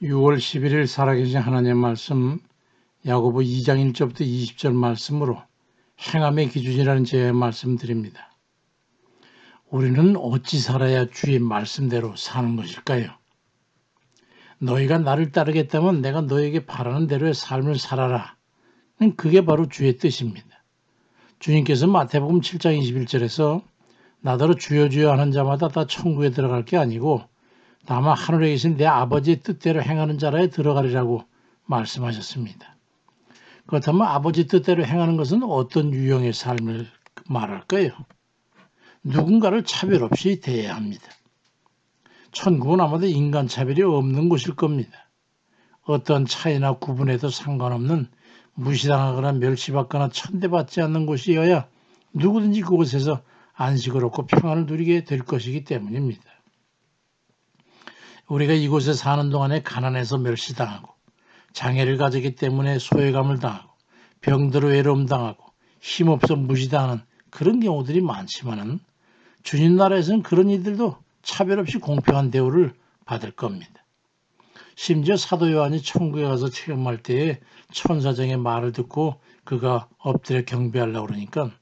6월 11일 살아계신 하나님의 말씀 야고보 2장 1절부터 20절 말씀으로 행함의 기준이라는 제의 말씀드립니다. 우리는 어찌 살아야 주의 말씀대로 사는 것일까요? 너희가 나를 따르겠다면 내가 너에게 바라는 대로의 삶을 살아라. 그게 바로 주의 뜻입니다. 주님께서 마태복음 7장 21절에서 나더러 주여 주여 하는 자마다 다 천국에 들어갈 게 아니고 다만 하늘에 계신 내 아버지의 뜻대로 행하는 자라에 들어가리라고 말씀하셨습니다. 그렇다면 아버지 뜻대로 행하는 것은 어떤 유형의 삶을 말할까요? 누군가를 차별 없이 대해야 합니다. 천국은 아마도 인간 차별이 없는 곳일 겁니다. 어떤 차이나 구분에도 상관없는 무시당하거나 멸시받거나 천대받지 않는 곳이어야 누구든지 그곳에서 안식을 얻고 평안을 누리게 될 것이기 때문입니다. 우리가 이곳에 사는 동안에 가난해서 멸시당하고 장애를 가졌기 때문에 소외감을 당하고 병들어 외로움 당하고 힘없어 무시당하는 그런 경우들이 많지만은 주님 나라에서는 그런 이들도 차별 없이 공평한 대우를 받을 겁니다. 심지어 사도 요한이 천국에 가서 체험할 때에 천사장의 말을 듣고 그가 엎드려 경배하려고 그러니까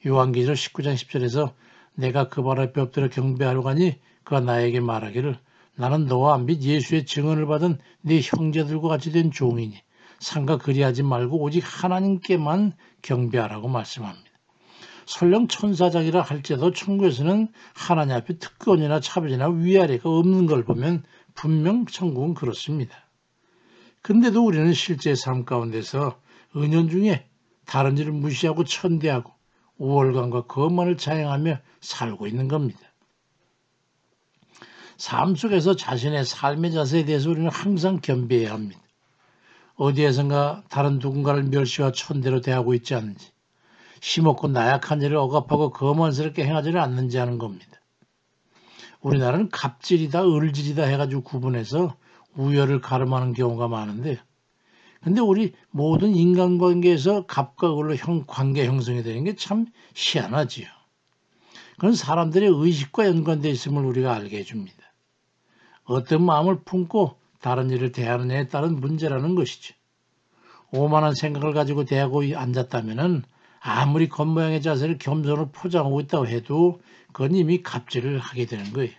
요한계시록 19장 10절에서 내가 그 발 앞에 엎드려 경배하러 가니 그가 나에게 말하기를 나는 너와 및 예수의 증언을 받은 네 형제들과 같이 된 종이니 상가 그리하지 말고 오직 하나님께만 경배하라고 말씀합니다. 설령 천사장이라 할지라도 천국에서는 하나님 앞에 특권이나 차별이나 위아래가 없는 걸 보면 분명 천국은 그렇습니다. 근데도 우리는 실제 삶 가운데서 은연중에 다른 일을 무시하고 천대하고 우월감과 거만을 자행하며 살고 있는 겁니다. 삶 속에서 자신의 삶의 자세에 대해서 우리는 항상 겸비해야 합니다. 어디에선가 다른 누군가를 멸시와 천대로 대하고 있지 않는지, 힘없고 나약한 일을 억압하고 거만스럽게 행하지를 않는지 하는 겁니다. 우리나라는 갑질이다 을질이다 해가지고 구분해서 우열을 가름하는 경우가 많은데, 근데 우리 모든 인간관계에서 갑과 을로 관계 형성이 되는 게 참 희한하지요. 그건 사람들의 의식과 연관되어 있음을 우리가 알게 해줍니다. 어떤 마음을 품고 다른 일을 대하느냐에 따른 문제라는 것이죠. 오만한 생각을 가지고 대하고 앉았다면 아무리 겉모양의 자세를 겸손으로 포장하고 있다고 해도 그건 이미 갑질을 하게 되는 거예요.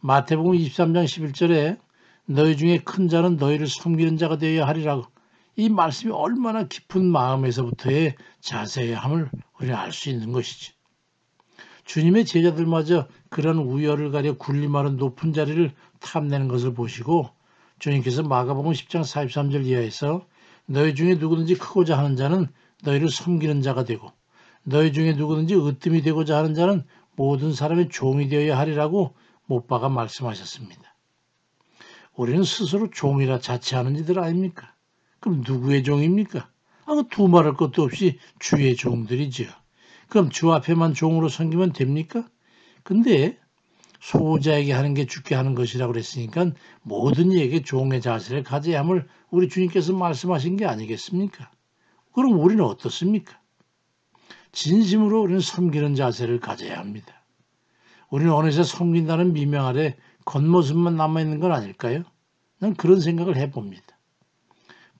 마태복음 23장 11절에 너희 중에 큰 자는 너희를 섬기는 자가 되어야 하리라고, 이 말씀이 얼마나 깊은 마음에서부터의 자세의 함을 우리는 알 수 있는 것이죠. 주님의 제자들마저 그런 우열을 가려 군림하는 높은 자리를 탐내는 것을 보시고 주님께서 마가복음 10장 43절 이하에서 너희 중에 누구든지 크고자 하는 자는 너희를 섬기는 자가 되고 너희 중에 누구든지 으뜸이 되고자 하는 자는 모든 사람의 종이 되어야 하리라고 못 박아 말씀하셨습니다. 우리는 스스로 종이라 자처하는 이들 아닙니까? 그럼 누구의 종입니까? 두말할 것도 없이 주의 종들이죠. 그럼 주 앞에만 종으로 섬기면 됩니까? 근데 소자에게 하는 게 주께 하는 것이라고 그랬으니까 모든 이에게 종의 자세를 가져야 함을 우리 주님께서 말씀하신 게 아니겠습니까? 그럼 우리는 어떻습니까? 진심으로 우리는 섬기는 자세를 가져야 합니다. 우리는 어느새 섬긴다는 미명 아래 겉모습만 남아있는 건 아닐까요? 난 그런 생각을 해봅니다.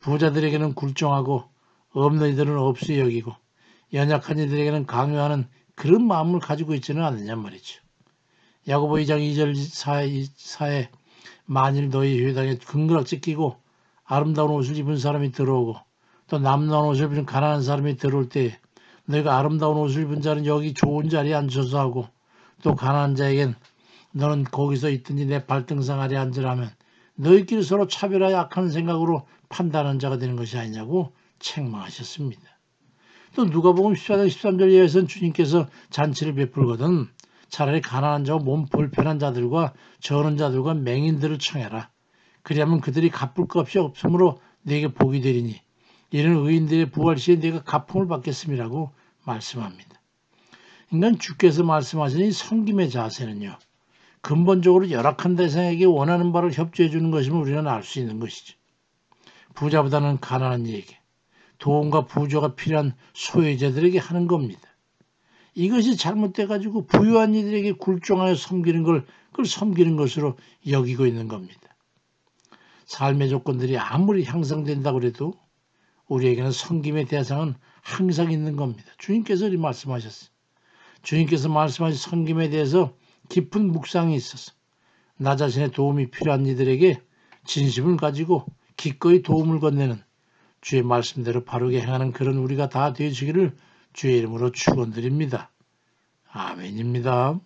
부자들에게는 굴종하고 없는 이들은 없이 여기고 연약한 이들에게는 강요하는 그런 마음을 가지고 있지는 않느냐 말이죠. 야고보 2장 2절 사에 만일 너희 회당에 금그락지 끼고 아름다운 옷을 입은 사람이 들어오고 또 남다운 옷을 입은 가난한 사람이 들어올 때 너희가 아름다운 옷을 입은 자는 여기 좋은 자리에 앉아서 하고 또 가난한 자에겐 너는 거기서 있든지 내 발등상 아래 앉으라면 너희끼리 서로 차별하여 악한 생각으로 판단하는 자가 되는 것이 아니냐고 책망하셨습니다. 또 누가복음 14장 13절 이하에서는 주님께서 잔치를 베풀거든 차라리 가난한 자와 몸 불편한 자들과 저런 자들과 맹인들을 청해라. 그리하면 그들이 갚을 것 없이 없으므로 네게 복이 되리니 이는 의인들의 부활 시에 네가 갚음을 받겠음이라고 말씀합니다. 인간 주께서 말씀하신 이 섬김의 자세는요. 근본적으로 열악한 대상에게 원하는 바를 협조해 주는 것임을 우리는 알 수 있는 것이죠. 부자보다는 가난한 이에게 도움과 부조가 필요한 소외자들에게 하는 겁니다. 이것이 잘못돼가지고 부유한 이들에게 굴종하여 섬기는 걸 그걸 섬기는 것으로 여기고 있는 겁니다. 삶의 조건들이 아무리 향상된다고 해도 우리에게는 섬김의 대상은 항상 있는 겁니다. 주님께서 이렇게 말씀하셨어요. 주님께서 말씀하신 섬김에 대해서 깊은 묵상이 있어서 나 자신의 도움이 필요한 이들에게 진심을 가지고 기꺼이 도움을 건네는 주의 말씀대로 바르게 행하는 그런 우리가 다 되시기를 주의 이름으로 축원드립니다. 아멘입니다.